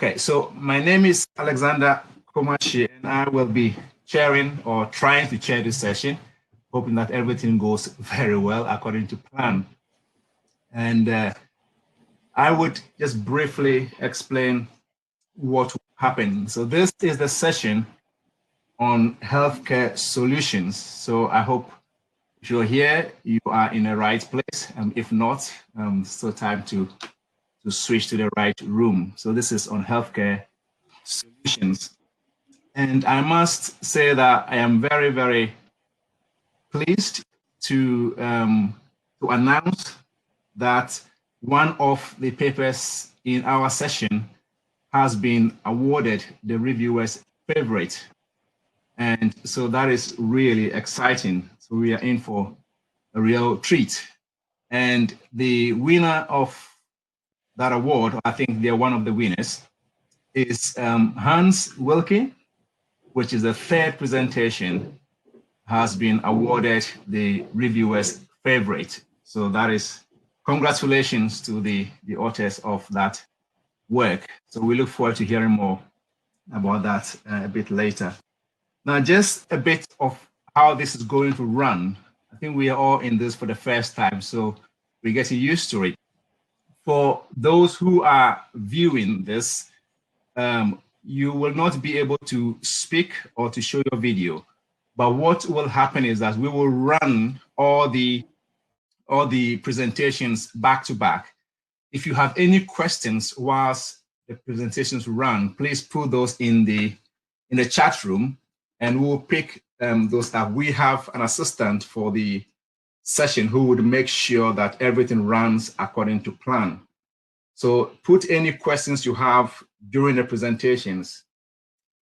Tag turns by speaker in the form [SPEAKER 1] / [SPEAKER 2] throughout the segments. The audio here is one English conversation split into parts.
[SPEAKER 1] Okay, so my name is Alexander Komashie, and I will be chairing or trying to chair this session, hoping that everything goes very well according to plan. And I would just briefly explain what happened. So this is the session on healthcare solutions. So I hope if you're here, you are in the right place. If not, still time to switch to the right room. So this is on healthcare solutions. And I must say that I am very, very pleased to announce that one of the papers in our session has been awarded the reviewer's favorite. And so that is really exciting. So we are in for a real treat. And the winner of that award, I think they're one of the winners, is Hans Wilke, which is the third presentation, has been awarded the reviewer's favorite. So that is congratulations to the authors of that work. So we look forward to hearing more about that a bit later. Now, just a bit of how this is going to run. I think we are all in this for the first time, so we're getting used to it. For those who are viewing this, you will not be able to speak or to show your video. But what will happen is that we will run all the presentations back to back. If you have any questions whilst the presentations run, please put those in the chat room, and we'll pick those up. We have an assistant for the session who would make sure that everything runs according to plan. So put any questions you have during the presentations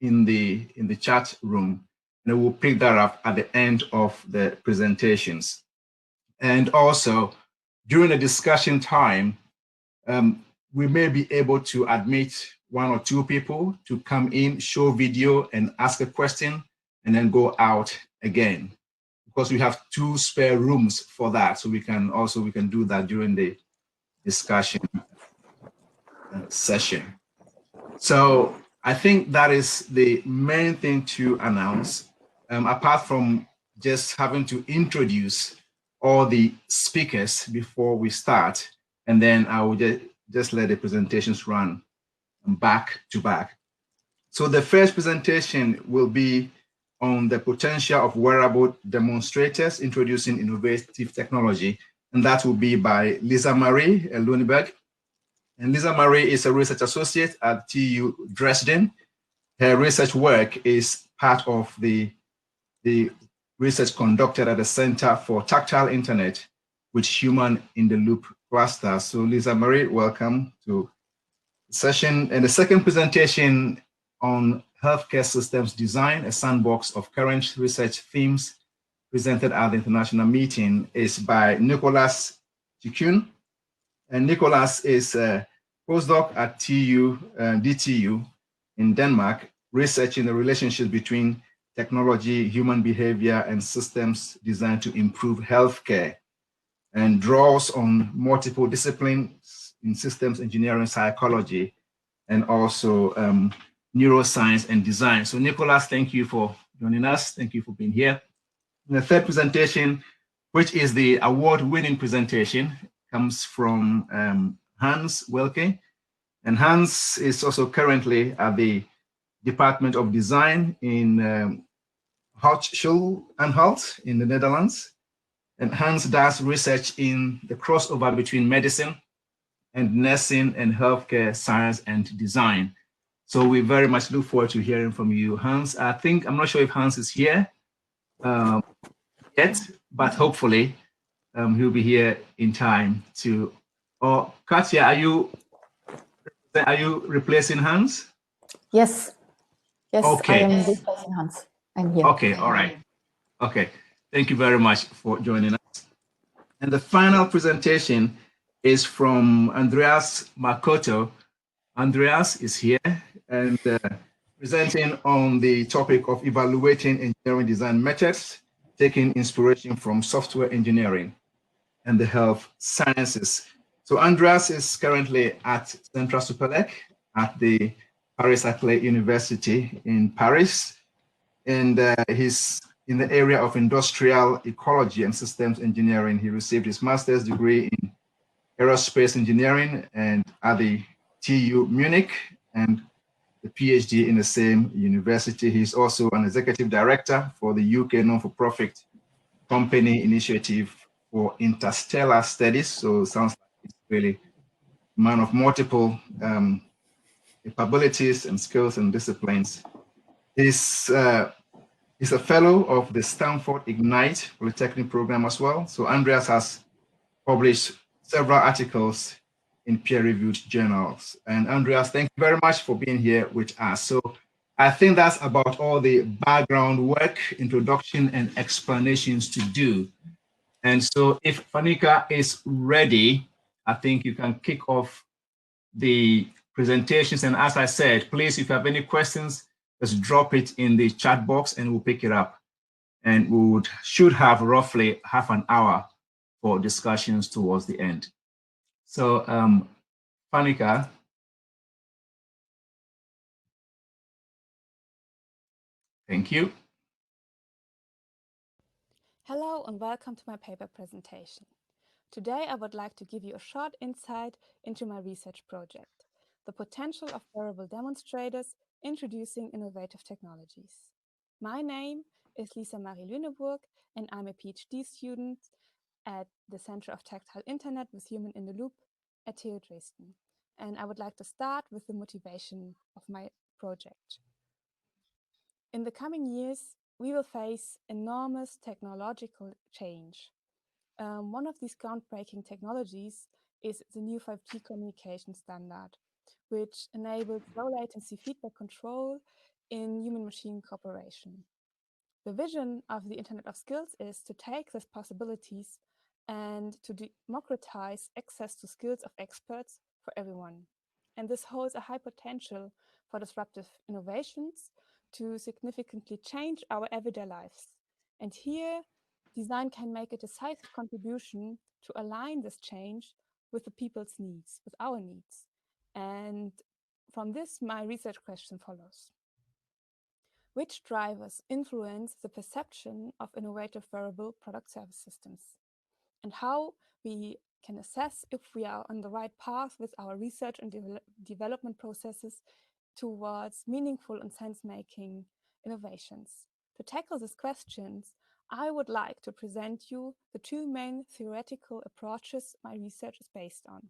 [SPEAKER 1] in the chat room, and we'll pick that up at the end of the presentations. And also during the discussion time, we may be able to admit one or two people to come in, show video and ask a question, and then go out again, because we have 2 spare rooms for that. So we can do that during the discussion session. So I think that is the main thing to announce, apart from just having to introduce all the speakers before we start, and then I will just let the presentations run back to back. So the first presentation will be on the potential of wearable demonstrators introducing innovative technology, and that will be by Lisa Marie Lüneburg. And Lisa Marie is a research associate at TU Dresden. Her research work is part of the research conducted at the Center for Tactile Internet with Human in the Loop cluster. So Lisa Marie, welcome to the session. And the second presentation on healthcare systems design, a sandbox of current research themes, presented at the international meeting, is by Nicolas Ciccone. And Nicolas is a postdoc at DTU in Denmark, researching the relationship between technology, human behavior, and systems designed to improve healthcare, and draws on multiple disciplines in systems engineering, psychology, and also neuroscience and design. So Nicolas, thank you for joining us. Thank you for being here. And the third presentation, which is the award-winning presentation, comes from Hans Wilke. And Hans is also currently at the Department of Design in Hogeschool-Anhalt in the Netherlands. And Hans does research in the crossover between medicine and nursing and healthcare science and design. So we very much look forward to hearing from you, Hans. I'm not sure if Hans is here yet, but hopefully he'll be here in time to. Or Katja, are you replacing Hans?
[SPEAKER 2] Yes. Yes,
[SPEAKER 1] okay.
[SPEAKER 2] I am replacing Hans. I'm here.
[SPEAKER 1] Okay, all right. Okay, thank you very much for joining us. And the final presentation is from Andreas Makoto. Andreas is here and presenting on the topic of evaluating engineering design methods, taking inspiration from software engineering and the health sciences. So Andreas is currently at Central Superlec at the Paris-Saclay University in Paris. And he's in the area of industrial ecology and systems engineering. He received his master's degree in aerospace engineering and at the TU Munich, and the PhD in the same university. He's also an executive director for the UK non-for-profit company initiative for interstellar studies. So it sounds like he's really a man of multiple capabilities and skills and disciplines. He's a fellow of the Stanford Ignite Polytechnic program as well. So Andreas has published several articles in peer-reviewed journals. And Andreas, thank you very much for being here with us. So I think that's about all the background work, introduction, and explanations to do. And so if Fanika is ready, I think you can kick off the presentations. And as I said, please, if you have any questions, just drop it in the chat box and we'll pick it up. And we should have roughly half an hour for discussions towards the end. So, Fanika. Thank you.
[SPEAKER 3] Hello and welcome to my paper presentation. Today I would like to give you a short insight into my research project, the potential of wearable demonstrators introducing innovative technologies. My name is Lisa Marie Lüneburg and I'm a PhD student at the Center of Tactile Internet with Human in the Loop at TU Dresden. And I would like to start with the motivation of my project. In the coming years, we will face enormous technological change. One of these groundbreaking technologies is the new 5G communication standard, which enables low latency feedback control in human-machine cooperation. The vision of the Internet of Skills is to take these possibilities and to democratize access to skills of experts for everyone. And this holds a high potential for disruptive innovations to significantly change our everyday lives. And here, design can make a decisive contribution to align this change with the people's needs, with our needs. And from this, my research question follows. Which drivers influence the perception of innovative wearable product service systems? And how we can assess if we are on the right path with our research and development processes towards meaningful and sense-making innovations. To tackle these questions, I would like to present you the two main theoretical approaches my research is based on.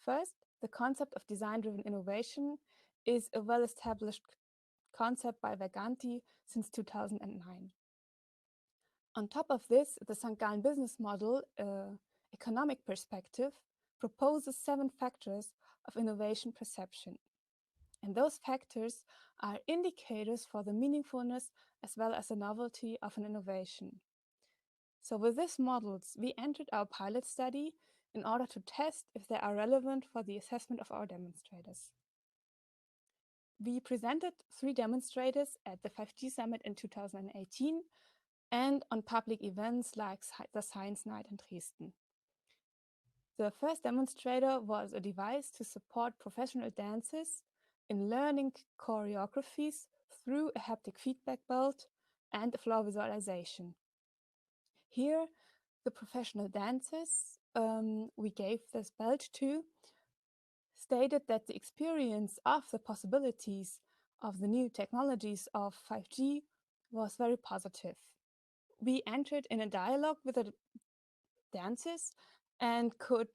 [SPEAKER 3] First, the concept of design-driven innovation is a well-established concept by Verganti since 2009. On top of this, the St. Gallen business model, economic perspective, proposes 7 factors of innovation perception. And those factors are indicators for the meaningfulness as well as the novelty of an innovation. So with these models, we entered our pilot study in order to test if they are relevant for the assessment of our demonstrators. We presented 3 demonstrators at the 5G Summit in 2018 and on public events like the Science Night in Dresden. The first demonstrator was a device to support professional dancers in learning choreographies through a haptic feedback belt and a floor visualization. Here, the professional dancers we gave this belt to stated that the experience of the possibilities of the new technologies of 5G was very positive. We entered in a dialogue with the dancers and could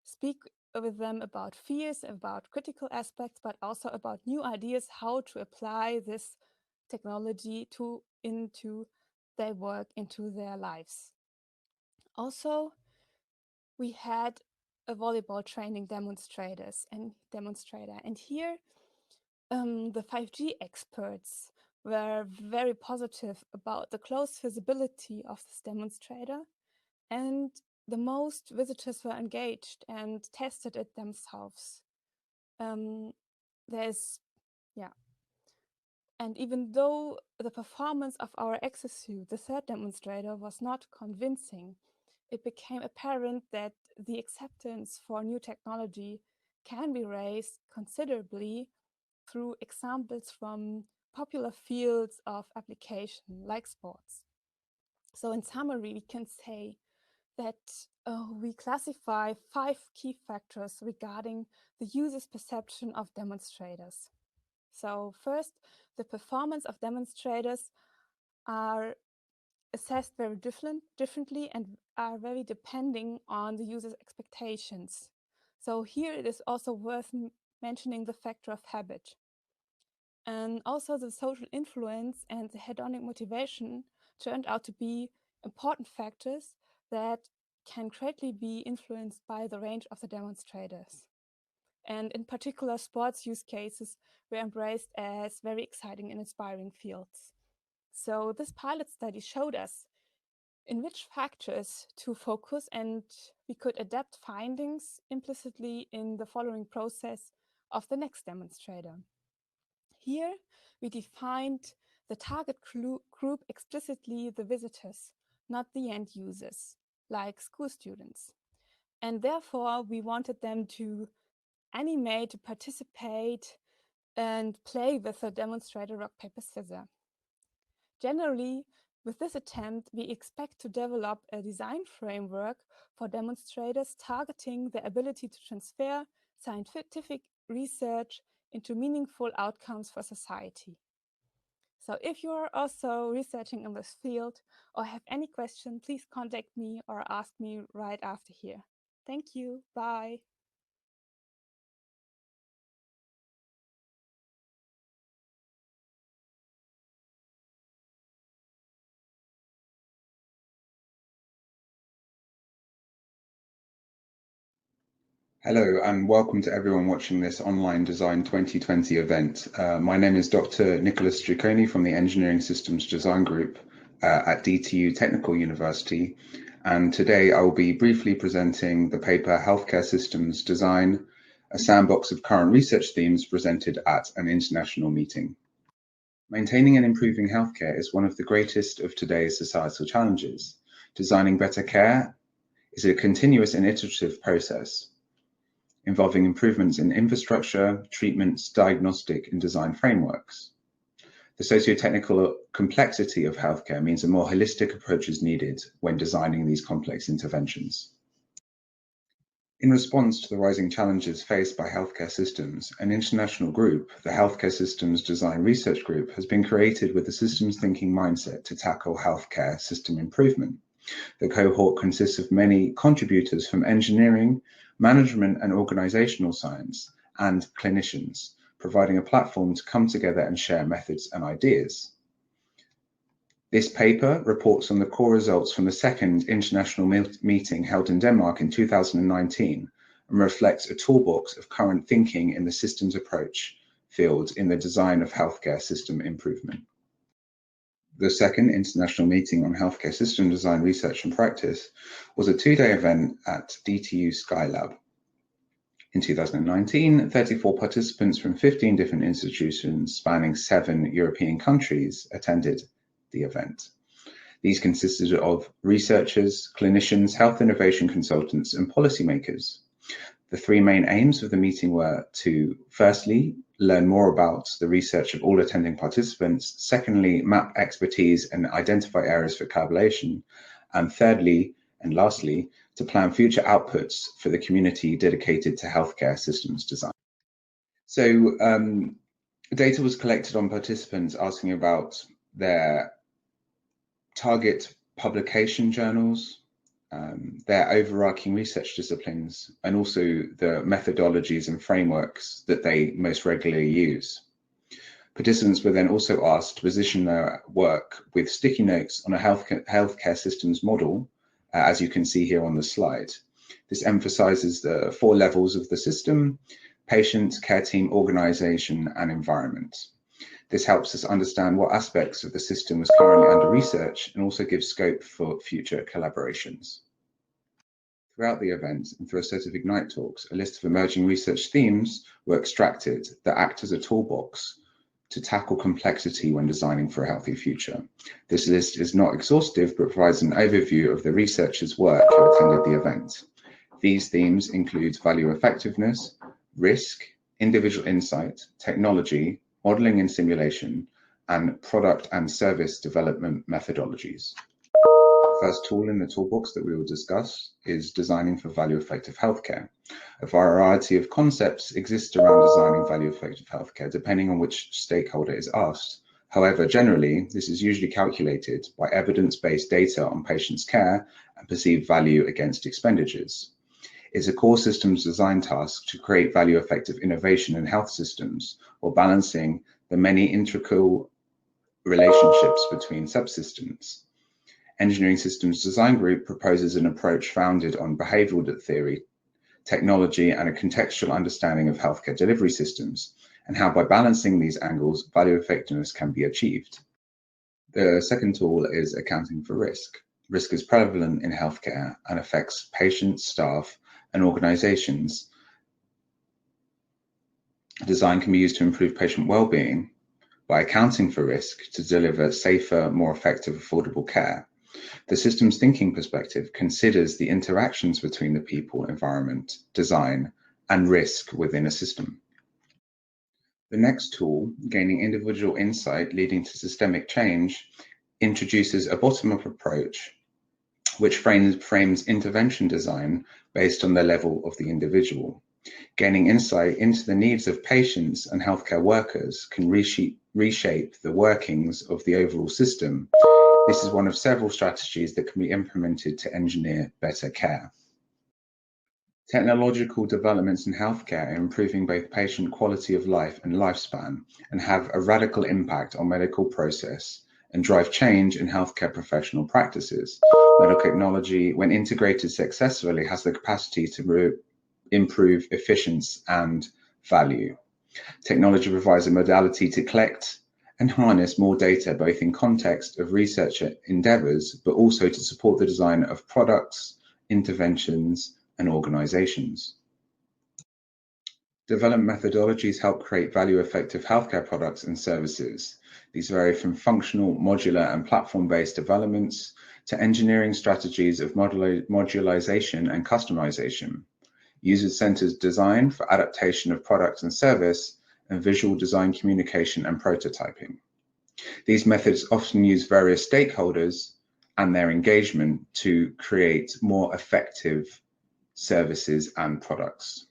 [SPEAKER 3] speak with them about fears, about critical aspects, but also about new ideas how to apply this technology into their work, into their lives. Also, we had a volleyball training demonstrator, and here the 5G experts were very positive about the close visibility of this demonstrator, and the most visitors were engaged and tested it themselves. And even though the performance of our exosuit, the third demonstrator, was not convincing, it became apparent that the acceptance for new technology can be raised considerably through examples from popular fields of application like sports. So in summary, we can say that we classify 5 key factors regarding the user's perception of demonstrators. So first, the performance of demonstrators are assessed very differently and are very depending on the user's expectations. So here it is also worth mentioning the factor of habit. And also the social influence and the hedonic motivation turned out to be important factors that can greatly be influenced by the range of the demonstrators. And in particular, sports use cases were embraced as very exciting and inspiring fields. So this pilot study showed us in which factors to focus, and we could adapt findings implicitly in the following process of the next demonstrator. Here, we defined the target group explicitly the visitors, not the end users, like school students. And therefore, we wanted them to animate, to participate, and play with the demonstrator rock, paper, scissors. Generally, with this attempt, we expect to develop a design framework for demonstrators targeting the ability to transfer scientific research into meaningful outcomes for society. So if you are also researching in this field or have any question, please contact me or ask me right after here. Thank you. Bye.
[SPEAKER 4] Hello and welcome to everyone watching this online Design 2020 event. My name is Dr. Nicholas Ciccone from the Engineering Systems Design Group at D2 Technical University, and today I will be briefly presenting the paper Healthcare Systems Design, a sandbox of current research themes presented at an international meeting. Maintaining and improving healthcare is one of the greatest of today's societal challenges. Designing better care is a continuous and iterative process involving improvements in infrastructure, treatments, diagnostic and design frameworks. The socio-technical complexity of healthcare means a more holistic approach is needed when designing these complex interventions. In response to the rising challenges faced by healthcare systems, an international group, the Healthcare Systems Design Research Group, has been created with a systems thinking mindset to tackle healthcare system improvement. The cohort consists of many contributors from engineering, management and organizational science, and clinicians, providing a platform to come together and share methods and ideas. This paper reports on the core results from the second international meeting held in Denmark in 2019 and reflects a toolbox of current thinking in the systems approach field in the design of healthcare system improvement. The second international meeting on healthcare system design, research and practice was a 2-day event at DTU Skylab. In 2019, 34 participants from 15 different institutions spanning 7 European countries attended the event. These consisted of researchers, clinicians, health innovation consultants, and policymakers. The 3 main aims of the meeting were to, firstly, learn more about the research of all attending participants, secondly, map expertise and identify areas for collaboration, and thirdly, and lastly, to plan future outputs for the community dedicated to healthcare systems design. So data was collected on participants asking about their target publication journals, their overarching research disciplines, and also the methodologies and frameworks that they most regularly use. Participants were then also asked to position their work with sticky notes on a healthcare systems model, as you can see here on the slide. This emphasizes the 4 levels of the system: patient, care team, organization, and environment. This helps us understand what aspects of the system is currently under research and also gives scope for future collaborations. Throughout the event and through a set of Ignite talks, a list of emerging research themes were extracted that act as a toolbox to tackle complexity when designing for a healthy future. This list is not exhaustive, but provides an overview of the researchers' work who attended the event. These themes include value effectiveness, risk, individual insight, technology, modeling and simulation, and product and service development methodologies. The first tool in the toolbox that we will discuss is designing for value-effective healthcare. A variety of concepts exist around designing value-effective healthcare, depending on which stakeholder is asked. However, generally, this is usually calculated by evidence-based data on patients' care and perceived value against expenditures. It's a core systems design task to create value-effective innovation in health systems, while balancing the many integral relationships between subsystems. Engineering Systems Design Group proposes an approach founded on behavioral theory, technology, and a contextual understanding of healthcare delivery systems, and how by balancing these angles, value effectiveness can be achieved. The second tool is accounting for risk. Risk is prevalent in healthcare and affects patients, staff, and organizations. Design can be used to improve patient well-being by accounting for risk to deliver safer, more effective, affordable care. The systems thinking perspective considers the interactions between the people, environment, design, and risk within a system. The next tool, gaining individual insight leading to systemic change, introduces a bottom-up approach which frames intervention design based on the level of the individual. Gaining insight into the needs of patients and healthcare workers can reshape the workings of the overall system. This is one of several strategies that can be implemented to engineer better care. Technological developments in healthcare are improving both patient quality of life and lifespan, and have a radical impact on medical process and drive change in healthcare professional practices. Medical technology, when integrated successfully, has the capacity to improve efficiency and value. Technology provides a modality to collect and harness more data, both in context of research endeavors, but also to support the design of products, interventions, and organizations. Development methodologies help create value-effective healthcare products and services. These vary from functional, modular, and platform-based developments to engineering strategies of modularization and customization, user-centered design for adaptation of products and service, and visual design, communication, and prototyping. These methods often use various stakeholders and their engagement to create more effective services and products.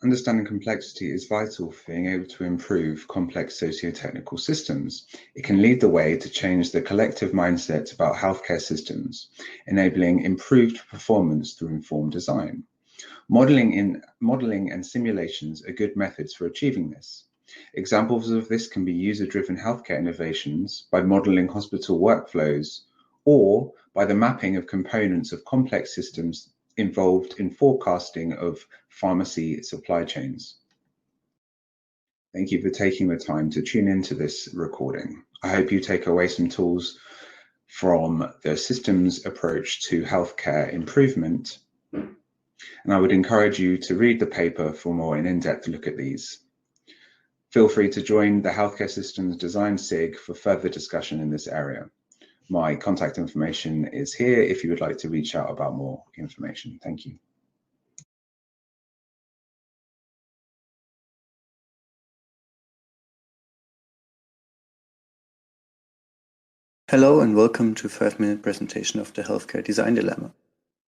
[SPEAKER 4] Understanding complexity is vital for being able to improve complex socio-technical systems. It can lead the way to change the collective mindset about healthcare systems, enabling improved performance through informed design. Modeling and simulations are good methods for achieving this. Examples of this can be user-driven healthcare innovations by modeling hospital workflows, or by the mapping of components of complex systems involved in forecasting of pharmacy supply chains. Thank you for taking the time to tune into this recording. I hope you take away some tools from the systems approach to healthcare improvement, and I would encourage you to read the paper for more in-depth look at these. Feel free to join the Healthcare Systems Design SIG for further discussion in this area. My contact information is here if you would like to reach out about more information. Thank you.
[SPEAKER 5] Hello and welcome to a 5-minute presentation of the Healthcare Design Dilemma.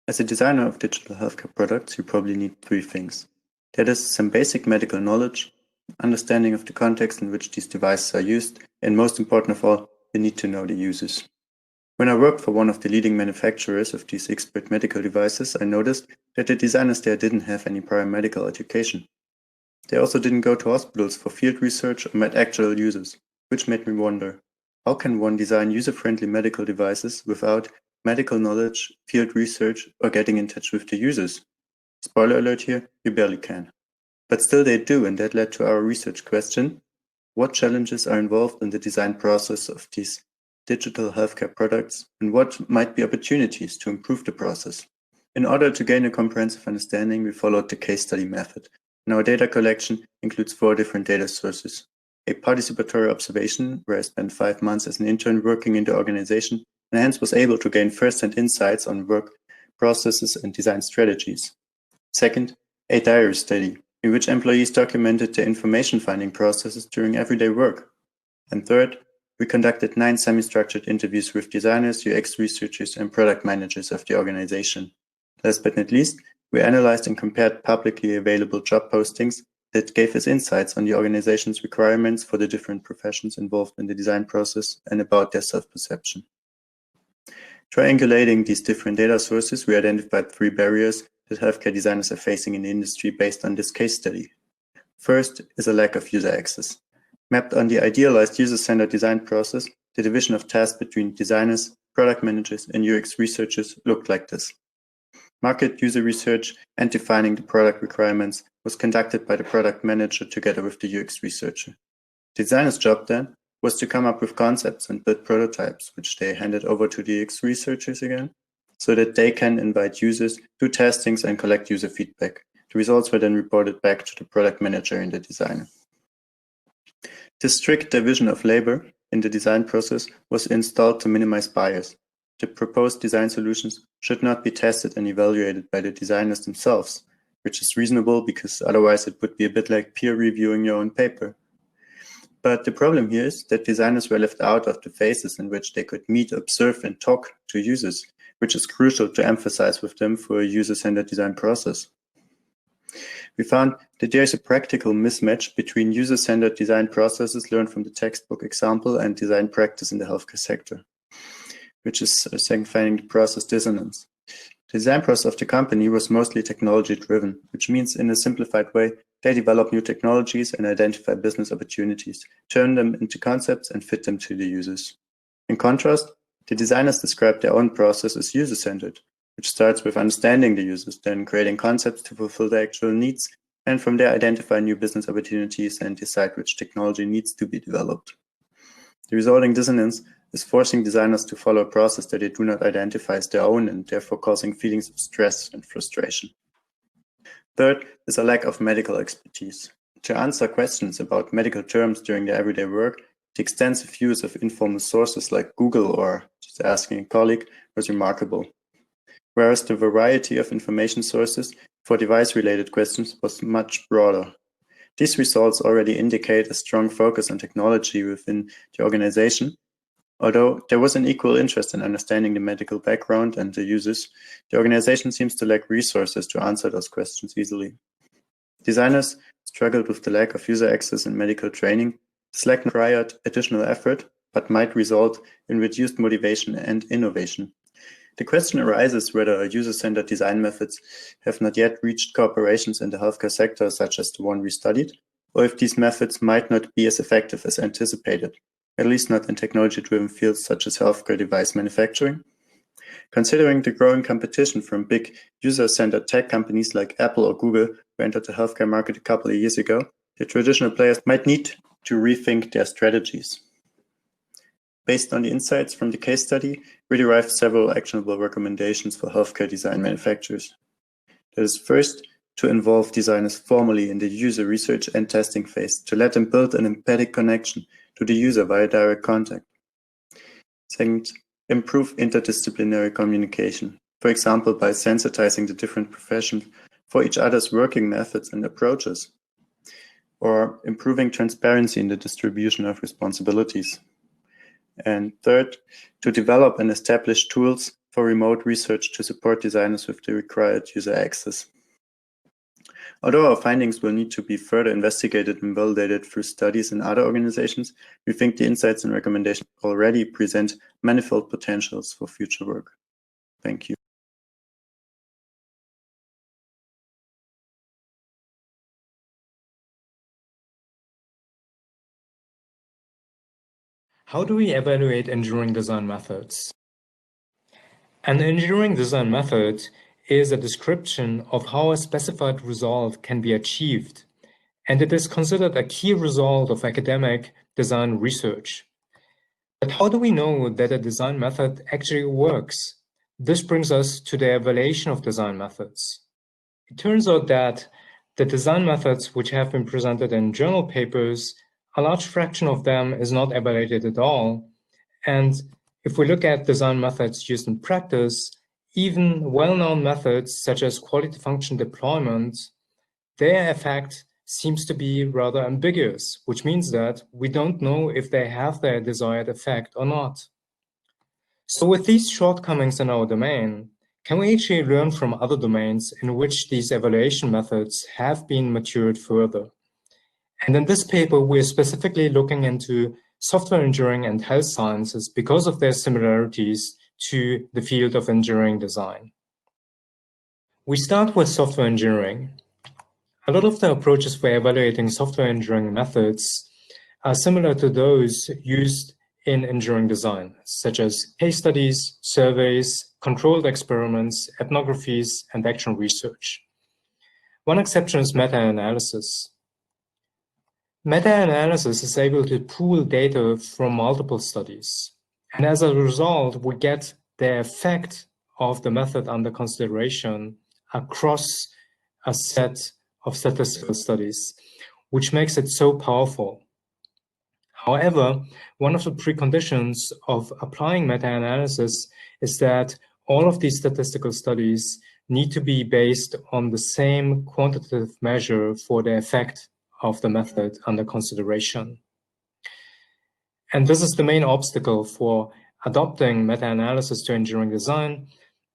[SPEAKER 5] As a designer of digital healthcare products, you probably need 3 things. That is some basic medical knowledge, understanding of the context in which these devices are used, and most important of all, you need to know the users. When I worked for one of the leading manufacturers of these expert medical devices, I noticed that the designers there didn't have any prior medical education. They also didn't go to hospitals for field research or met actual users, which made me wonder, how can one design user-friendly medical devices without medical knowledge, field research, or getting in touch with the users? Spoiler alert here, you barely can. But still they do, and that led to our research question: what challenges are involved in the design process of these digital healthcare products, and what might be opportunities to improve the process? In order to gain a comprehensive understanding, we followed the case study method, and our data collection includes 4 different data sources. A participatory observation, where I spent 5 months as an intern working in the organization, and hence was able to gain first-hand insights on work processes and design strategies. Second, a diary study, in which employees documented their information-finding processes during everyday work. And third, we conducted 9 semi-structured interviews with designers, UX researchers, and product managers of the organization. Last but not least, we analyzed and compared publicly available job postings that gave us insights on the organization's requirements for the different professions involved in the design process and about their self-perception. Triangulating these different data sources, we identified 3 barriers that healthcare designers are facing in the industry based on this case study. First is a lack of user access. Mapped on the idealized user-centered design process, the division of tasks between designers, product managers, and UX researchers looked like this. Market user research and defining the product requirements was conducted by the product manager together with the UX researcher. The designer's job then was to come up with concepts and build prototypes, which they handed over to the UX researchers again, so that they can invite users, do testings, and collect user feedback. The results were then reported back to the product manager and the designer. This strict division of labor in the design process was installed to minimize bias. The proposed design solutions should not be tested and evaluated by the designers themselves, which is reasonable because otherwise it would be a bit like peer reviewing your own paper. But the problem here is that designers were left out of the phases in which they could meet, observe, and talk to users, which is crucial to emphasize with them for a user-centered design process. We found that there is a practical mismatch between user-centered design processes learned from the textbook example and design practice in the healthcare sector, which is finding the process dissonance. The design process of the company was mostly technology-driven, which means in a simplified way, they develop new technologies and identify business opportunities, turn them into concepts and fit them to the users. In contrast, the designers describe their own process as user-centered, which starts with understanding the users, then creating concepts to fulfill their actual needs, and from there identify new business opportunities and decide which technology needs to be developed. The resulting dissonance is forcing designers to follow a process that they do not identify as their own and therefore causing feelings of stress and frustration. Third is a lack of medical expertise. To answer questions about medical terms during their everyday work, the extensive use of informal sources like Google or just asking a colleague was remarkable. Whereas the variety of information sources for device-related questions was much broader. These results already indicate a strong focus on technology within the organization. Although there was an equal interest in understanding the medical background and the users, the organization seems to lack resources to answer those questions easily. Designers struggled with the lack of user access and medical training. This lack required additional effort, but might result in reduced motivation and innovation. The question arises whether user-centered design methods have not yet reached corporations in the healthcare sector, such as the one we studied, or if these methods might not be as effective as anticipated, at least not in technology-driven fields such as healthcare device manufacturing. Considering the growing competition from big user-centered tech companies like Apple or Google, who entered the healthcare market a couple of years ago, the traditional players might need to rethink their strategies. Based on the insights from the case study, we derived several actionable recommendations for healthcare design manufacturers. That is, first, to involve designers formally in the user research and testing phase, to let them build an empathic connection to the user via direct contact. Second, improve interdisciplinary communication, for example, by sensitizing the different professions for each other's working methods and approaches, or improving transparency in the distribution of responsibilities. And third, to develop and establish tools for remote research to support designers with the required user access. Although our findings will need to be further investigated and validated through studies in other organizations, we think the insights and recommendations already present manifold potentials for future work. Thank you.
[SPEAKER 6] How do we evaluate engineering design methods? An engineering design method is a description of how a specified result can be achieved, and it is considered a key result of academic design research. But how do we know that a design method actually works? This brings us to the evaluation of design methods. It turns out that the design methods which have been presented in journal papers, a large fraction of them is not evaluated at all. And if we look at design methods used in practice, even well-known methods such as quality function deployment their effect seems to be rather ambiguous, which means that we don't know if they have their desired effect or not. So with these shortcomings in our domain, can we actually learn from other domains in which these evaluation methods have been matured further? And in this paper, we're specifically looking into software engineering and health sciences because of their similarities to the field of engineering design. We start with software engineering. A lot of the approaches for evaluating software engineering methods are similar to those used in engineering design, such as case studies, surveys, controlled experiments, ethnographies, and action research. One exception is meta-analysis. Meta-analysis is able to pool data from multiple studies, and as a result, we get the effect of the method under consideration across a set of statistical studies, which makes it so powerful. However, one of the preconditions of applying meta-analysis is that all of these statistical studies need to be based on the same quantitative measure for the effect of the method under consideration. And this is the main obstacle for adopting meta-analysis to engineering design,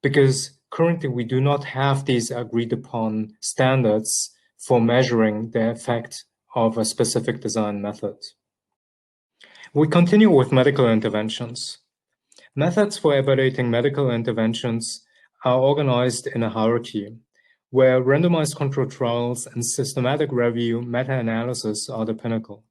[SPEAKER 6] because currently we do not have these agreed upon standards for measuring the effect of a specific design method. We continue with medical interventions. Methods for evaluating medical interventions are organized in a hierarchy, where randomized controlled trials and systematic review meta-analysis are the pinnacle.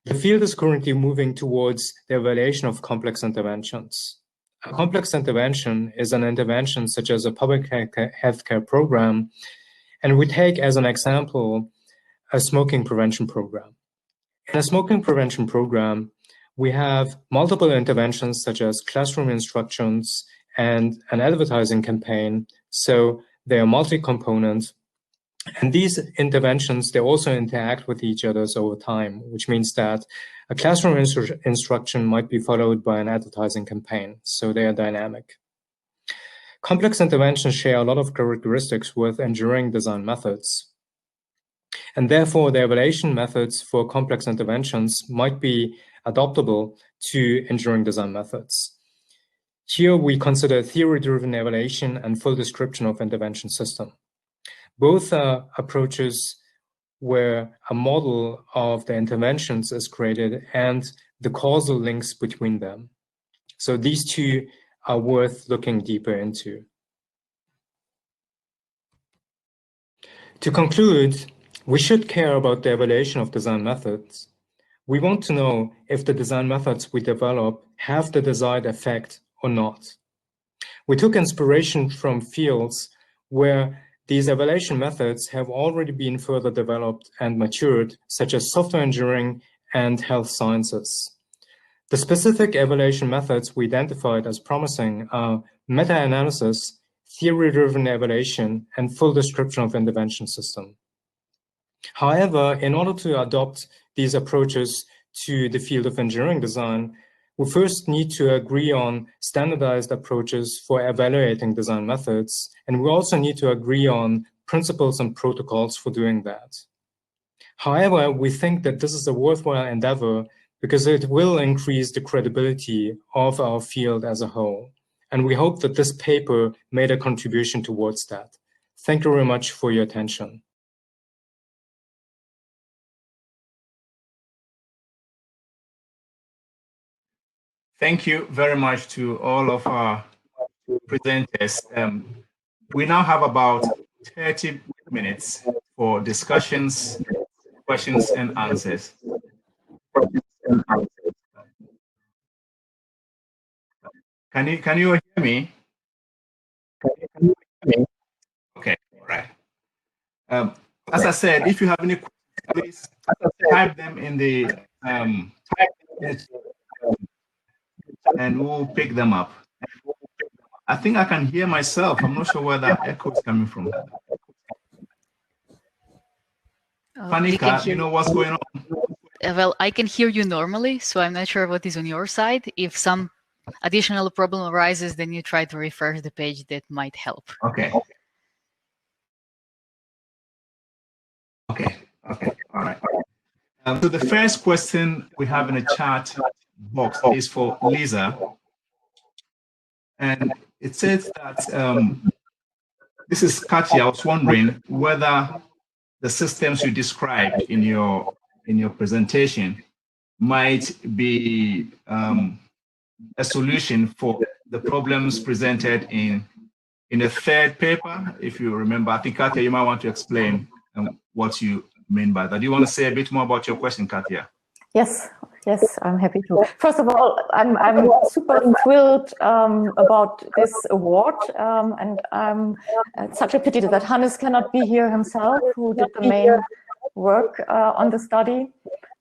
[SPEAKER 6] The field is currently moving towards the evaluation of complex interventions. A complex intervention is an intervention such as a public healthcare program, and we take as an example a smoking prevention program. In a smoking prevention program, we have multiple interventions such as classroom instructions and an advertising campaign, so they are multi-component. And these interventions, they also interact with each other over time, which means that a classroom instruction might be followed by an advertising campaign, so they are dynamic. Complex interventions share a lot of characteristics with engineering design methods. And therefore, the evaluation methods for complex interventions might be adoptable to engineering design methods. Here, we consider theory-driven evaluation and full description of intervention system. Both approaches where a model of the interventions is created and the causal links between them. So these two are worth looking deeper into. To conclude, we should care about the evaluation of design methods. We want to know if the design methods we develop have the desired effect or not. We took inspiration from fields where these evaluation methods have already been further developed and matured, such as software engineering and health sciences. The specific evaluation methods we identified as promising are meta-analysis, theory-driven evaluation, and full description of intervention system. However, in order to adopt these approaches to the field of engineering design, we first need to agree on standardized approaches for evaluating design methods, and we also need to agree on principles and protocols for doing that. However, we think that this is a worthwhile endeavor because it will increase the credibility of our field as a whole. And we hope that this paper made a contribution towards that. Thank you very much for your attention.
[SPEAKER 1] Thank you very much to all of our presenters. We now have about 30 minutes for discussions, questions and answers. Can you hear me? Okay, all right. As I said, if you have any questions, please type them in the and we'll pick them up. I think I can hear myself. I'm not sure where that echo is coming from. Fanika, you know what's going on?
[SPEAKER 7] Well, I can hear you normally, so I'm not sure what is on your side. If some additional problem arises, then you try to refresh the page. That might help.
[SPEAKER 1] Okay. Okay, all right. So the first question we have in the chat box is for Lisa. And it says that, this is Katja. I was wondering whether the systems you described in your presentation might be a solution for the problems presented in a third paper. If you remember, I think, Katja, you might want to explain what you mean by that. Do you want to say a bit more about your question, Katja?
[SPEAKER 2] Yes, I'm happy to. First of all, I'm super thrilled about this award, and it's such a pity that Hannes cannot be here himself, who did the main work on the study.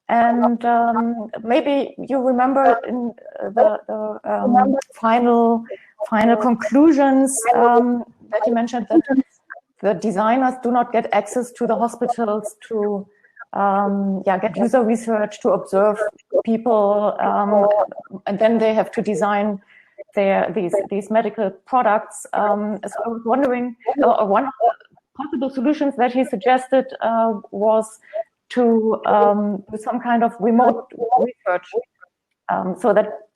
[SPEAKER 2] And maybe you remember in the final conclusions that you mentioned that the designers do not get access to the hospitals to get user research, to observe people, and then they have to design these medical products. So I was wondering, one of the possible solutions that he suggested was to do some kind of remote research, so that,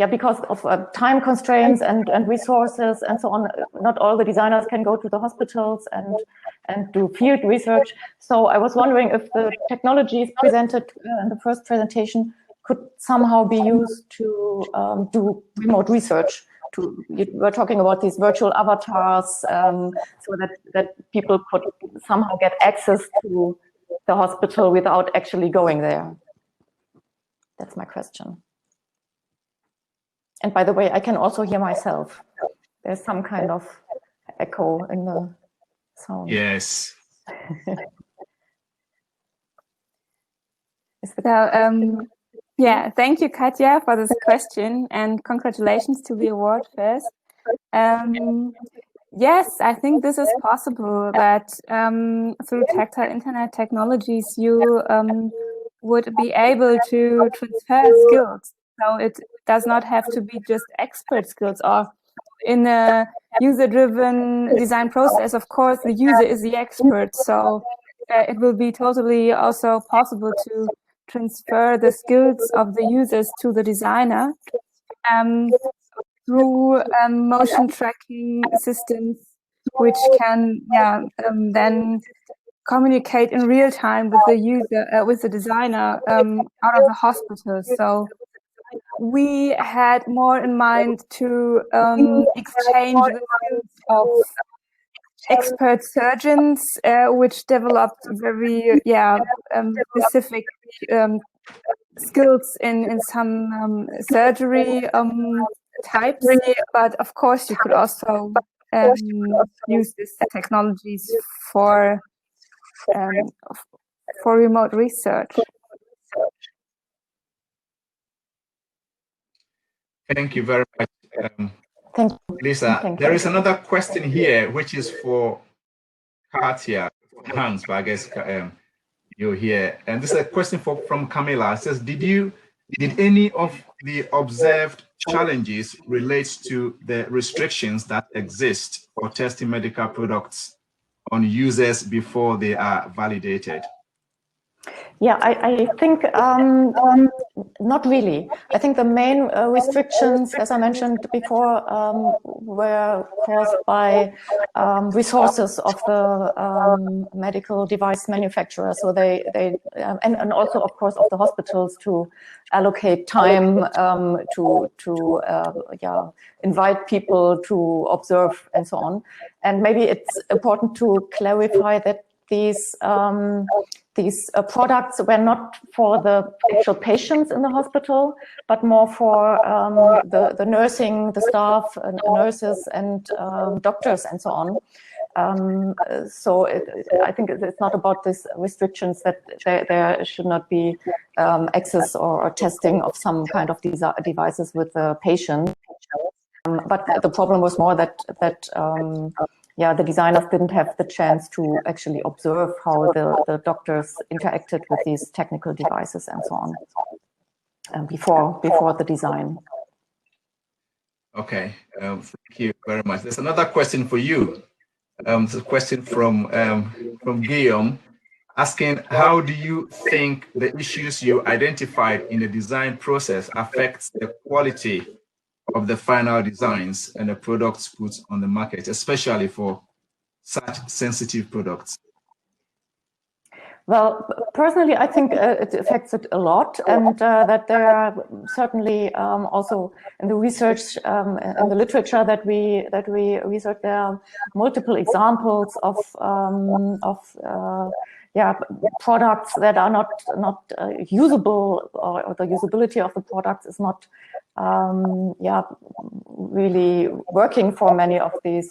[SPEAKER 2] because of time constraints and resources and so on, not all the designers can go to the hospitals and do field research. So I was wondering if the technologies presented in the first presentation could somehow be used to do remote research. You were talking about these virtual avatars, so that people could somehow get access to the hospital without actually going there. That's my question. And by the way, I can also hear myself. There's some kind of echo in the sound.
[SPEAKER 1] Yes.
[SPEAKER 3] Yeah, thank you, Katja, for this question, and congratulations to the award first. Yes, I think this is possible, that through tactile internet technologies, you would be able to transfer skills. So it does not have to be just expert skills, or in a user-driven design process, of course, the user is the expert. So it will be totally also possible to transfer the skills of the users to the designer through motion tracking systems, which can then communicate in real time with the user, with the designer out of the hospital. So we had more in mind to exchange the skills of expert surgeons, which developed very specific skills in some surgery types. But of course, you could also use these technologies for remote research.
[SPEAKER 1] Thank you very much,
[SPEAKER 2] Thank you,
[SPEAKER 1] Lisa. There is another question here, which is for Katja, Hans, but I guess you're here. And this is a question from Camilla. It says, did any of the observed challenges relate to the restrictions that exist for testing medical products on users before they are validated?
[SPEAKER 2] Yeah, I think not really. I think the main restrictions, as I mentioned before, were caused by resources of the medical device manufacturer. So they and also, of course, of the hospitals to allocate time to invite people to observe and so on. And maybe it's important to clarify that these products were not for the actual patients in the hospital, but more for the nursing, the staff, nurses and doctors and so on. So I think it's not about these restrictions that there should not be access or testing of some kind of devices with the patient. But the problem was more that the designers didn't have the chance to actually observe how the doctors interacted with these technical devices and so on before the design.
[SPEAKER 1] Okay, thank you very much. There's another question for you. It's a question from Guillaume. asking, how do you think the issues you identified in the design process affects the quality of the final designs and the products put on the market, especially for such sensitive products?
[SPEAKER 2] Well, personally, I think it affects it a lot, and that there are certainly also in the research, in the literature that we research, there are multiple examples of products that are not usable, or the usability of the products is not really working for many of these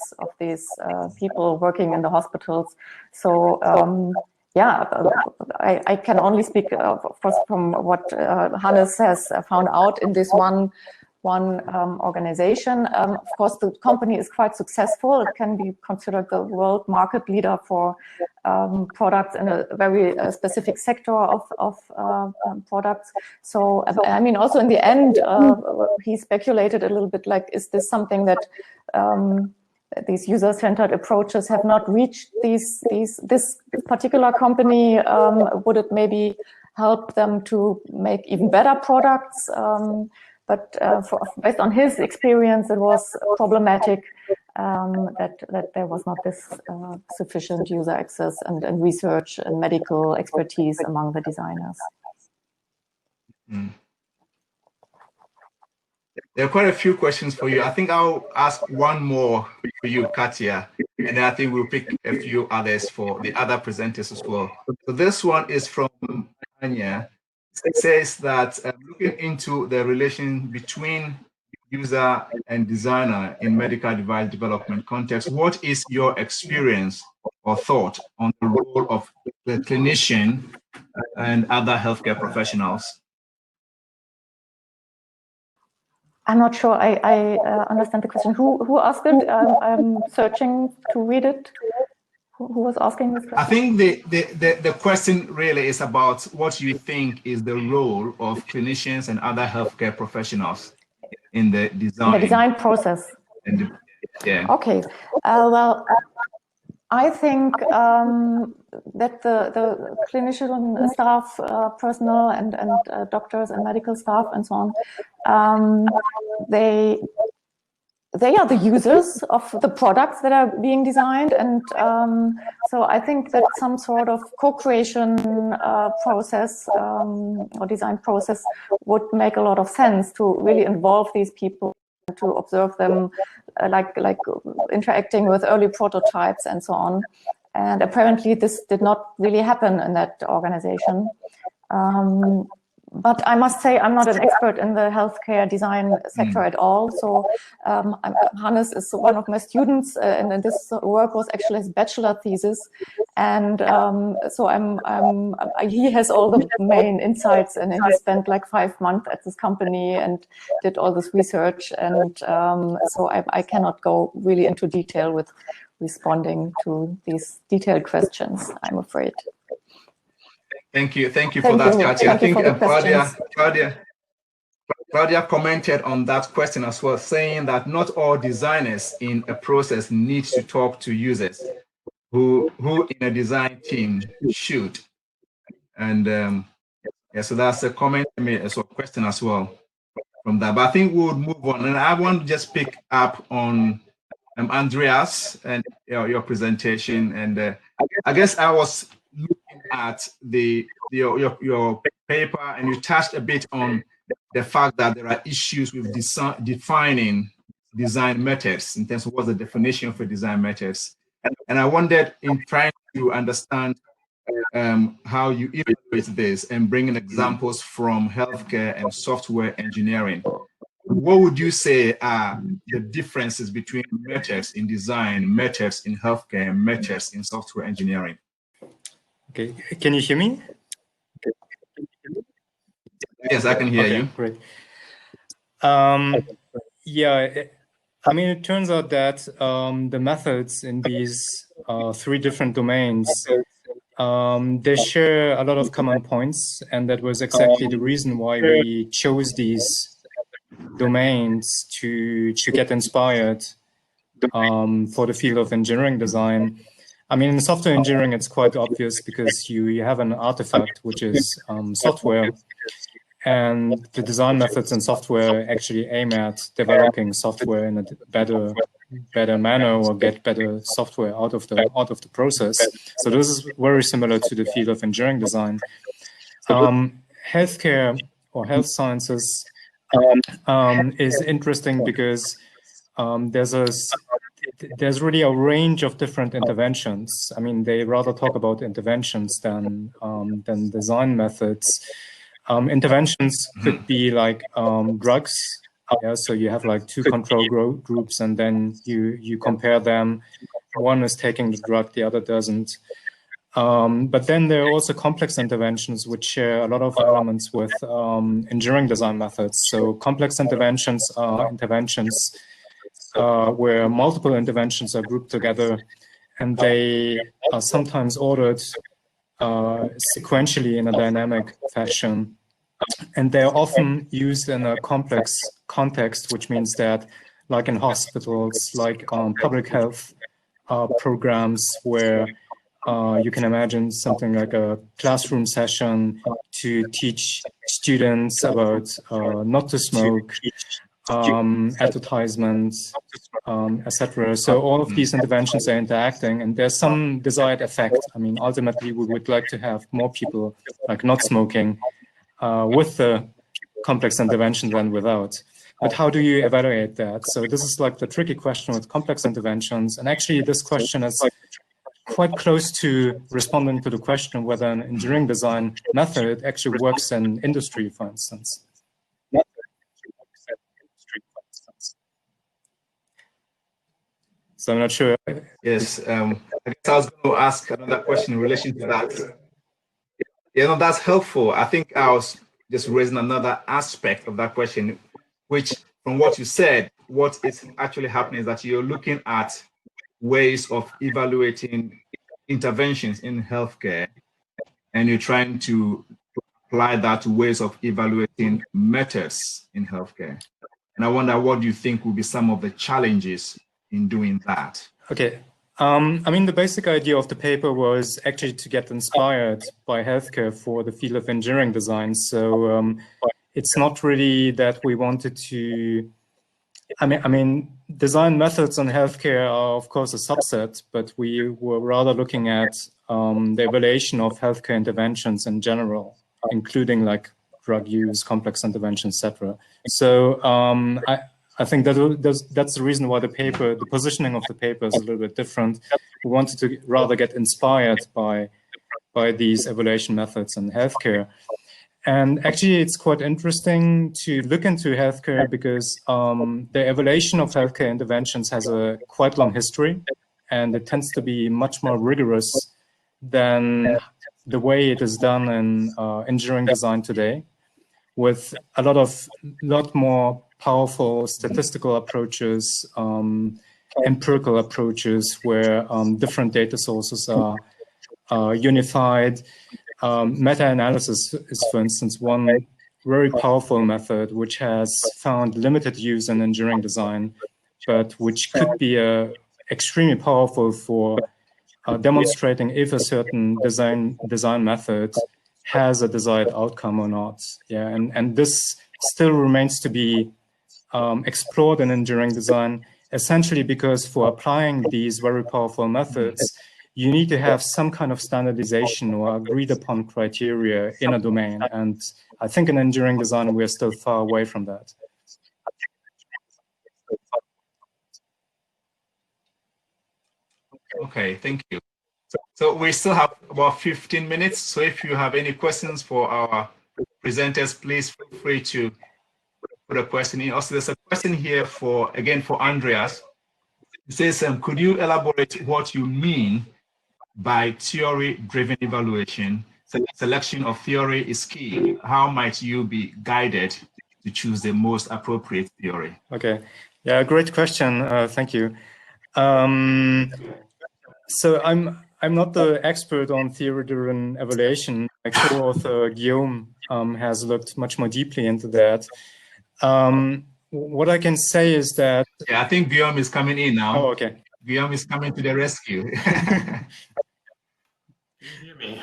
[SPEAKER 2] people working in the hospitals. So I can only speak, of course, from what Hannes has found out in this one organization. Of course, the company is quite successful. It can be considered the world market leader for products in a very specific sector of products. So, I mean, also in the end, he speculated a little bit like, is this something that these user-centered approaches have not reached this particular company? Would it maybe help them to make even better products? But based on his experience, it was problematic that there was not this sufficient user access and research and medical expertise among the designers.
[SPEAKER 1] Mm. There are quite a few questions for you. I think I'll ask one more for you, Katja, and then I think we'll pick a few others for the other presenters as well. So this one is from Anja. It says that looking into the relation between user and designer in medical device development context, what is your experience or thought on the role of the clinician and other healthcare professionals?
[SPEAKER 2] I'm not sure I understand the question. Who asked it? I'm searching to read it. Who was asking this question?
[SPEAKER 1] I think the question really is about what you think is the role of clinicians and other healthcare professionals in the design.
[SPEAKER 2] In the design process.
[SPEAKER 1] Yeah.
[SPEAKER 2] Okay. Well, I think that the clinician staff, personnel, and doctors and medical staff and so on, they are the users of the products that are being designed, and so I think that some sort of co-creation process or design process would make a lot of sense to really involve these people, to observe them, like interacting with early prototypes and so on. And apparently this did not really happen in that organization. But I must say, I'm not an expert in the healthcare design sector at all. So Hannes is one of my students, and this work was actually his bachelor thesis. And so he has all the main insights, and he spent like 5 months at this company and did all this research. And so I cannot go really into detail with responding to these detailed questions, I'm afraid.
[SPEAKER 1] Thank you for that, Katja. I think Claudia commented on that question as well, saying that not all designers in a process need to talk to users who in a design team should. And yeah, so that's a comment, so a question as well from that. But I think we would move on, and I want to just pick up on Andreas and your presentation. And I guess I was looking at your paper, and you touched a bit on the fact that there are issues with defining design methods in terms of what's the definition for design methods. And I wondered, in trying to understand how you evaluate this and bring in examples from healthcare and software engineering, what would you say are the differences between methods in design, methods in healthcare, and methods in software engineering?
[SPEAKER 6] Okay, can you hear me?
[SPEAKER 1] Yes, I can hear you.
[SPEAKER 6] Great. Yeah, I mean, it turns out that the methods in these 3 different domains, they share a lot of common points, and that was exactly the reason why we chose these domains to get inspired for the field of engineering design. I mean, in software engineering, it's quite obvious because you have an artifact, which is software, and the design methods in software actually aim at developing software in a better manner or get better software out of the process. So this is very similar to the field of engineering design. Healthcare or health sciences is interesting because there's really a range of different interventions. I mean, they rather talk about interventions than design methods. Interventions could be like drugs. Yeah, so you have like two control groups, and then you compare them. One is taking the drug, the other doesn't. But then there are also complex interventions which share a lot of elements with engineering design methods. So complex interventions are interventions where multiple interventions are grouped together, and they are sometimes ordered sequentially in a dynamic fashion. And they're often used in a complex context, which means that, like in hospitals, like public health programs, where you can imagine something like a classroom session to teach students about not to smoke, advertisements, etc. So all of these interventions are interacting, and there's some desired effect. I mean, ultimately, we would like to have more people like not smoking with the complex intervention than without. But how do you evaluate that? So this is like the tricky question with complex interventions. And actually, this question is quite close to responding to the question whether an engineering design method actually works in industry, for instance. So I'm not sure.
[SPEAKER 1] Yes, I guess I was going to ask another question in relation to that. You know, that's helpful. I think I was just raising another aspect of that question, which from what you said, what is actually happening is that you're looking at ways of evaluating interventions in healthcare, and you're trying to apply that to ways of evaluating methods in healthcare. And I wonder, what do you think will be some of the challenges in doing that?
[SPEAKER 6] Okay. I mean, the basic idea of the paper was actually to get inspired by healthcare for the field of engineering design. So it's not really that we wanted to, I mean, design methods in healthcare are of course a subset, but we were rather looking at the evaluation of healthcare interventions in general, including like drug use, complex interventions, etc. So I think that's the reason why the positioning of the paper is a little bit different. We wanted to rather get inspired by these evaluation methods in healthcare. And actually, it's quite interesting to look into healthcare because the evaluation of healthcare interventions has a quite long history, and it tends to be much more rigorous than the way it is done in engineering design today, with a lot more powerful statistical approaches, empirical approaches where different data sources are unified. Meta-analysis is, for instance, one very powerful method which has found limited use in engineering design, but which could be extremely powerful for demonstrating if a certain design method has a desired outcome or not. Yeah, and this still remains to be explored in engineering design, essentially because for applying these very powerful methods, you need to have some kind of standardization or agreed upon criteria in a domain. And I think in engineering design, we're still far away from that.
[SPEAKER 1] Okay, thank you. So we still have about 15 minutes. So if you have any questions for our presenters, please feel free to put a question in. Also, there's a question here for Andreas. It says, could you elaborate what you mean by theory-driven evaluation? So selection of theory is key. How might you be guided to choose the most appropriate theory?
[SPEAKER 6] Okay, yeah, great question. Thank you. So I'm not the expert on theory-driven evaluation. My co-author Guillaume has looked much more deeply into that. What I can say is that...
[SPEAKER 1] Yeah, I think Guillaume is coming in now.
[SPEAKER 6] Oh, okay.
[SPEAKER 1] Guillaume is coming to the rescue.
[SPEAKER 8] Can you hear me?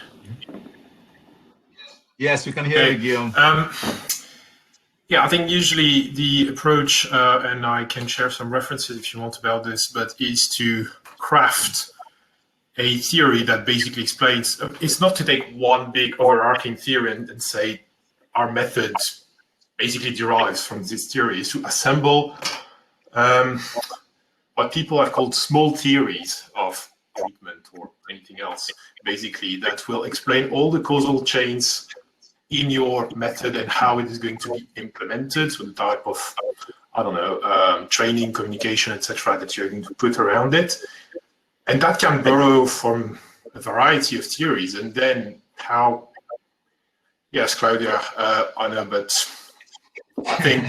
[SPEAKER 1] Yes, we can hear you, Guillaume.
[SPEAKER 8] Yeah, I think usually the approach, and I can share some references if you want about this, but is to craft a theory that basically explains, it's not to take one big overarching theory and say our method basically derives from this theory, is to assemble what people have called small theories of treatment or anything else, basically, that will explain all the causal chains in your method and how it is going to be implemented, so the type of, I don't know, training, communication, etc., that you're going to put around it. And that can borrow from a variety of theories. And then how, yes, Claudia, I know, but I think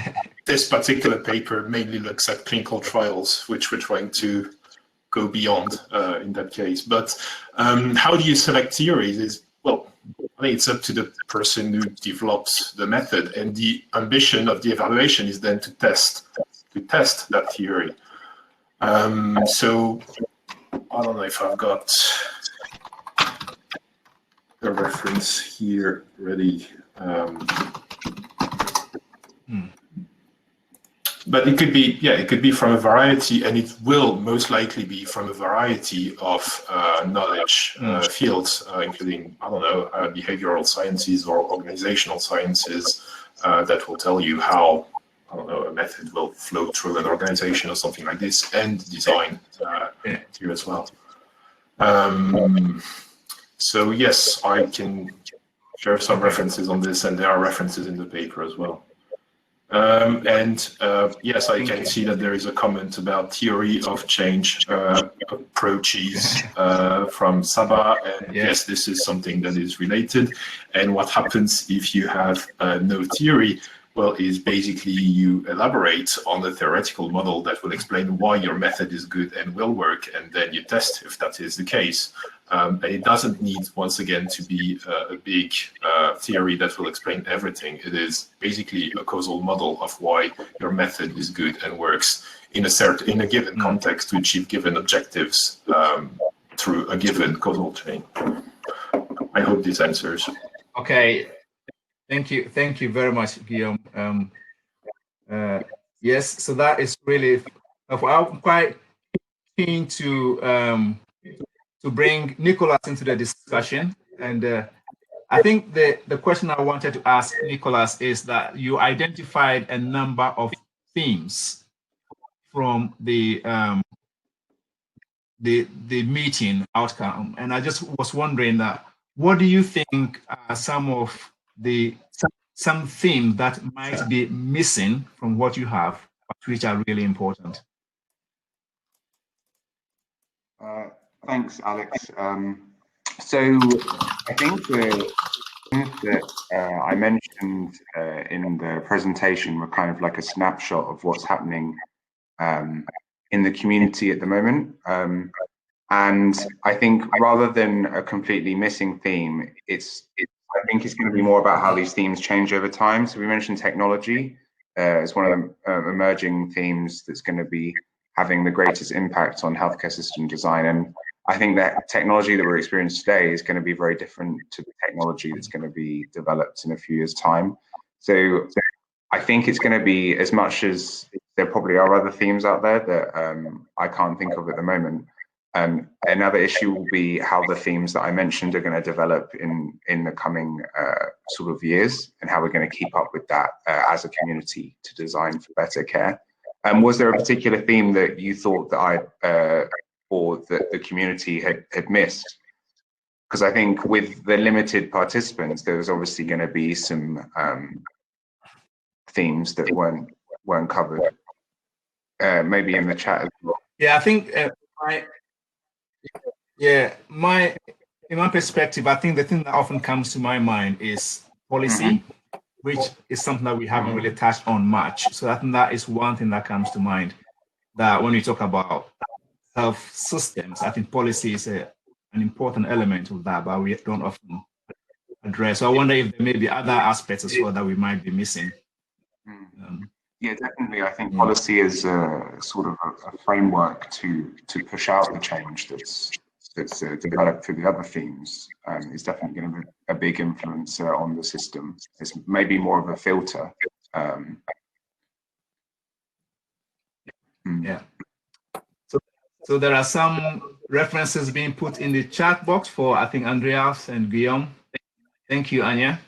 [SPEAKER 8] this particular paper mainly looks at clinical trials, which we're trying to go beyond in that case. But how do you select theories is, well, I think it's up to the person who develops the method, and the ambition of the evaluation is then to test that theory. So I don't know if I've got the reference here ready. But it could be, yeah, it could be from a variety, and it will most likely be from a variety of knowledge fields, including, I don't know, behavioral sciences or organizational sciences that will tell you how, I don't know, a method will flow through an organization or something like this, and design here as well. So yes, I can share some references on this, and there are references in the paper as well. Yes, I can see that there is a comment about theory of change approaches from Saba, and yes, this is something that is related. And what happens if you have no theory? Well, is basically you elaborate on a theoretical model that will explain why your method is good and will work, and then you test if that is the case. And it doesn't need, once again, to be a big theory that will explain everything. It is basically a causal model of why your method is good and works in a given context to achieve given objectives through a given causal chain. I hope this answers.
[SPEAKER 1] Okay. Thank you very much, Guillaume. Yes, so that is really, I'm quite keen to bring Nicholas into the discussion. And I think the question I wanted to ask Nicholas is that you identified a number of themes from the meeting outcome. And I just was wondering that, what do you think are some themes that might be missing from what you have, which are really important?
[SPEAKER 4] Thanks, Alex. So I think the things that I mentioned in the presentation were kind of like a snapshot of what's happening in the community at the moment. And I think rather than a completely missing theme, I think it's going to be more about how these themes change over time. So we mentioned technology as one of the emerging themes that's going to be having the greatest impact on healthcare system design. And I think that technology that we're experiencing today is going to be very different to the technology that's going to be developed in a few years' time. So I think it's going to be, as much as there probably are other themes out there that I can't think of at the moment. Another issue will be how the themes that I mentioned are going to develop in the coming sort of years, and how we're going to keep up with that as a community to design for better care. Was there a particular theme that you thought that or that the community had missed? Because I think with the limited participants, there was obviously going to be some themes that weren't covered. Maybe in the chat as well.
[SPEAKER 1] Yeah, I think in my perspective, I think the thing that often comes to my mind is policy, which is something that we haven't really touched on much. So I think that is one thing that comes to mind, that when we talk about health systems, I think policy is an important element of that, but we don't often address. So I wonder if there may be other aspects as well that we might be missing.
[SPEAKER 4] Yeah, definitely. I think policy is sort of a framework to push out the change that's developed through the other themes. Is definitely going to be a big influencer on the system. It's maybe more of a filter.
[SPEAKER 1] Yeah. So there are some references being put in the chat box for, I think, Andreas and Guillaume. Thank you, Anja.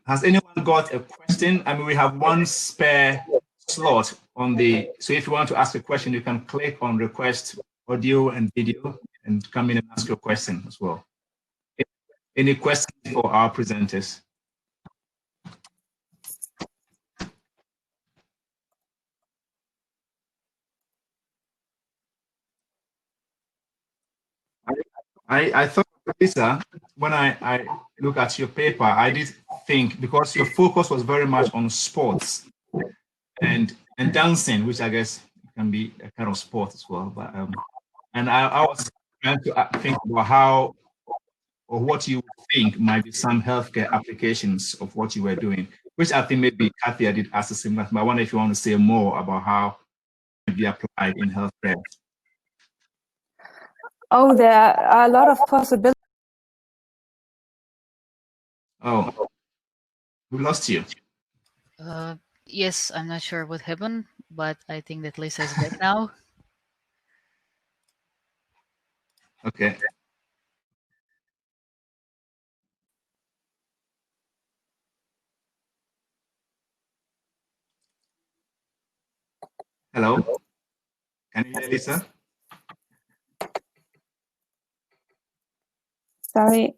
[SPEAKER 1] Has anyone got a question? I mean, we have one spare slot on the, so if you want to ask a question, you can click on request audio and video and come in and ask your question as well. Any questions for our presenters? I thought, Lisa, when I look at your paper, I did think, because your focus was very much on sports and dancing, which I guess can be a kind of sport as well. But and I was trying to think about how or what you think might be some healthcare applications of what you were doing, which I think maybe Katja did ask the same question. But I wonder if you want to say more about how it can be applied in healthcare.
[SPEAKER 3] Oh, there are a lot of possibilities.
[SPEAKER 1] Oh, we lost you.
[SPEAKER 7] Yes, I'm not sure what happened, but I think that Lisa is back now.
[SPEAKER 1] Okay. Hello. Can you hear Lisa?
[SPEAKER 3] Sorry.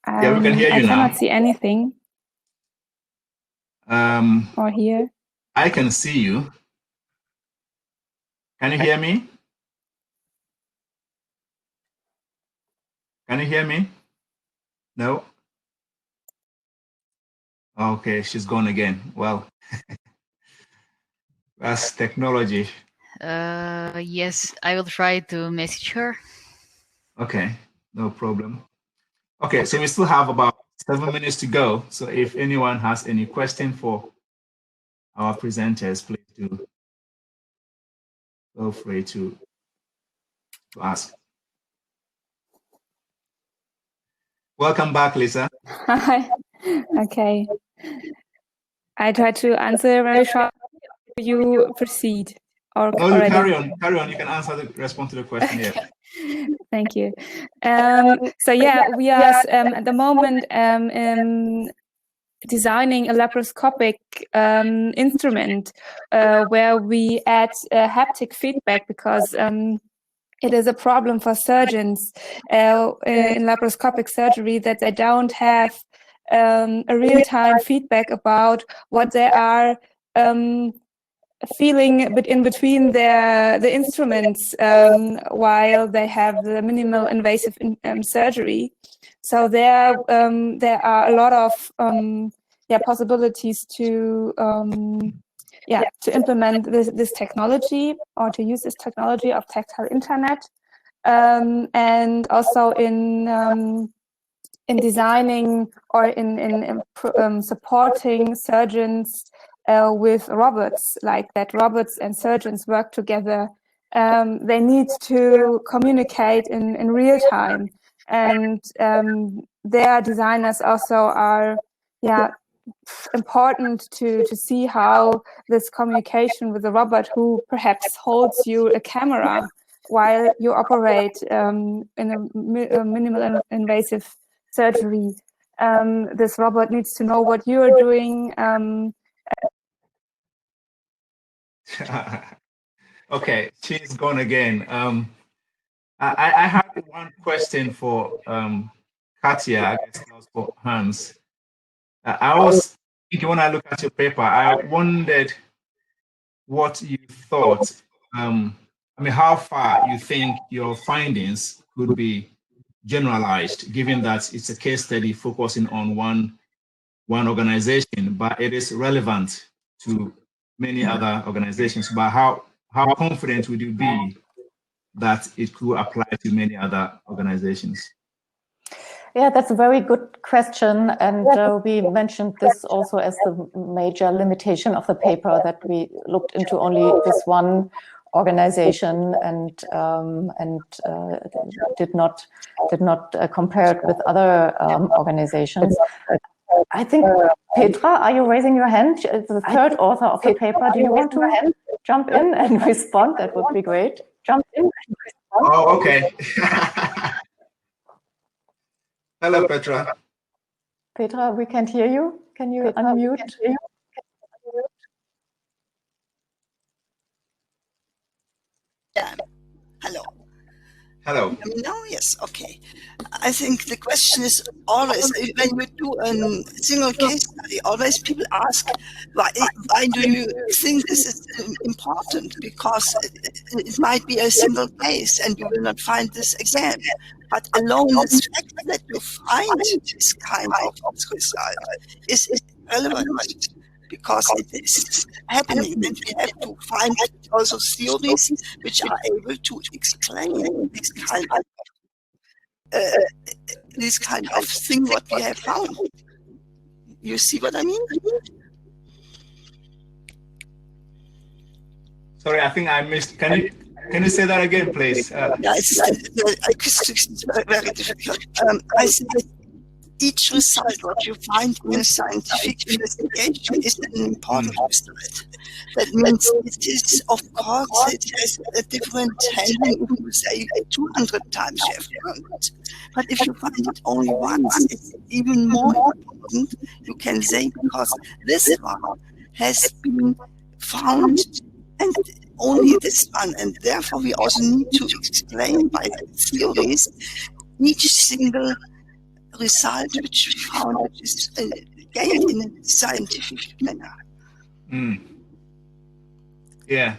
[SPEAKER 1] Yeah, we can hear you
[SPEAKER 3] I
[SPEAKER 1] now.
[SPEAKER 3] cannot see anything. Or hear.
[SPEAKER 1] I can see you. Can you hear me? Can you hear me? No? Okay, she's gone again. Well, that's technology.
[SPEAKER 7] Yes, I will try to message her.
[SPEAKER 1] Okay, no problem. Okay, so we still have about 7 minutes to go. So if anyone has any question for our presenters, please do feel free to ask. Welcome back, Lisa.
[SPEAKER 3] Hi. Okay. I try to answer very short. You proceed. Or
[SPEAKER 1] no, you carry on. Carry on. You can respond to the question.
[SPEAKER 3] Okay.
[SPEAKER 1] Yeah.
[SPEAKER 3] Thank you. So yeah, we are at the moment designing a laparoscopic instrument where we add haptic feedback, because it is a problem for surgeons in laparoscopic surgery that they don't have a real-time feedback about what they are feeling in between the instruments while they have the minimal invasive surgery. So there are a lot of possibilities to implement this technology, or to use this technology of tactile internet, and also in designing or in supporting surgeons with robots, like that robots and surgeons work together. They need to communicate in real time, and their designers also are important to see how this communication with the robot, who perhaps holds you a camera while you operate in a minimal invasive surgery. This robot needs to know what you are doing.
[SPEAKER 1] Okay, she's gone again. I have one question for Katja, I guess that was for Hans. I was thinking, when I look at your paper, I wondered what you thought. I mean, how far you think your findings could be generalized, given that it's a case study focusing on one organization, but it is relevant to many other organizations. But how confident would you be that it could apply to many other organizations?
[SPEAKER 2] Yeah, that's a very good question. And we mentioned this also as the major limitation of the paper, that we looked into only this one organization and did not compare it with other organizations. I think, Petra, are you raising your hand? The third author of the paper. Do you want to jump in and respond? That would be great. Jump in.
[SPEAKER 1] Oh, okay. Hello, Petra.
[SPEAKER 2] Petra, we can't hear you. Can you unmute?
[SPEAKER 9] Yeah. Hello.
[SPEAKER 1] Hello.
[SPEAKER 9] No, yes, okay. I think the question is always, when you do a single case study, always people ask, why do you think this is important? Because it might be a single case and you will not find this exam. But alone the fact that you find this kind of result is relevant, because it is happening, and we have to find also theories which are able to explain this kind of thing what we have found. You see what I mean?
[SPEAKER 1] Sorry, I think I missed. Can you say that again, please?
[SPEAKER 9] Yeah, the acoustics is very difficult. I think that each result what you find in a scientific investigation is an important result. That means it is, of course, it has a different handling if you say 200 times you have found it. But if you find it only once, it's even more important, you can say, because this one has been found and only this one, and therefore we also need to explain by theories each single result which we found, which is gained in a scientific manner.
[SPEAKER 1] Yeah.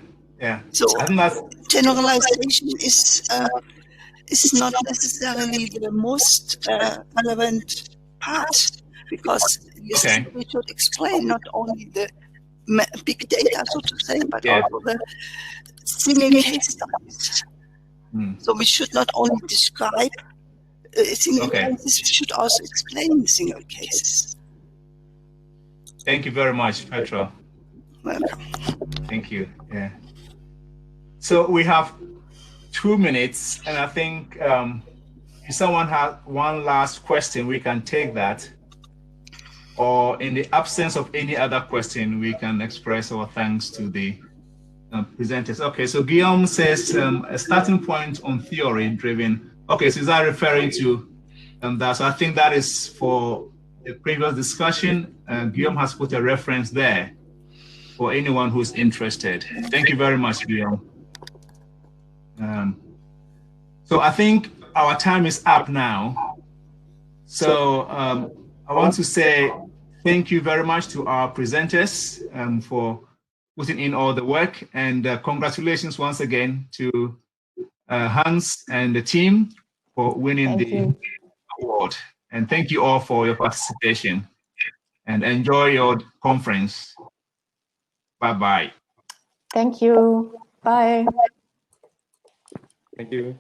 [SPEAKER 9] So
[SPEAKER 1] I think that's
[SPEAKER 9] generalization is not necessarily the most relevant part, because we should explain not only the big data, so to say, but also the single case studies. So we should not only describe single cases, we should also explain single cases.
[SPEAKER 1] Thank you very much, Petra.
[SPEAKER 9] Welcome.
[SPEAKER 1] Thank you. Yeah. So we have 2 minutes, and I think if someone has one last question, we can take that. Or in the absence of any other question, we can express our thanks to the presenters. Okay, so Guillaume says a starting point on theory driven. Okay, so is that referring to that? So I think that is for the previous discussion. Guillaume has put a reference there for anyone who's interested. Thank you very much, Guillaume. So I think our time is up now. So I want to say thank you very much to our presenters for putting in all the work, and congratulations once again to Hans and the team for winning the award. And thank you all for your participation, and enjoy your conference. Bye-bye.
[SPEAKER 2] Thank you. Bye.
[SPEAKER 6] Thank you.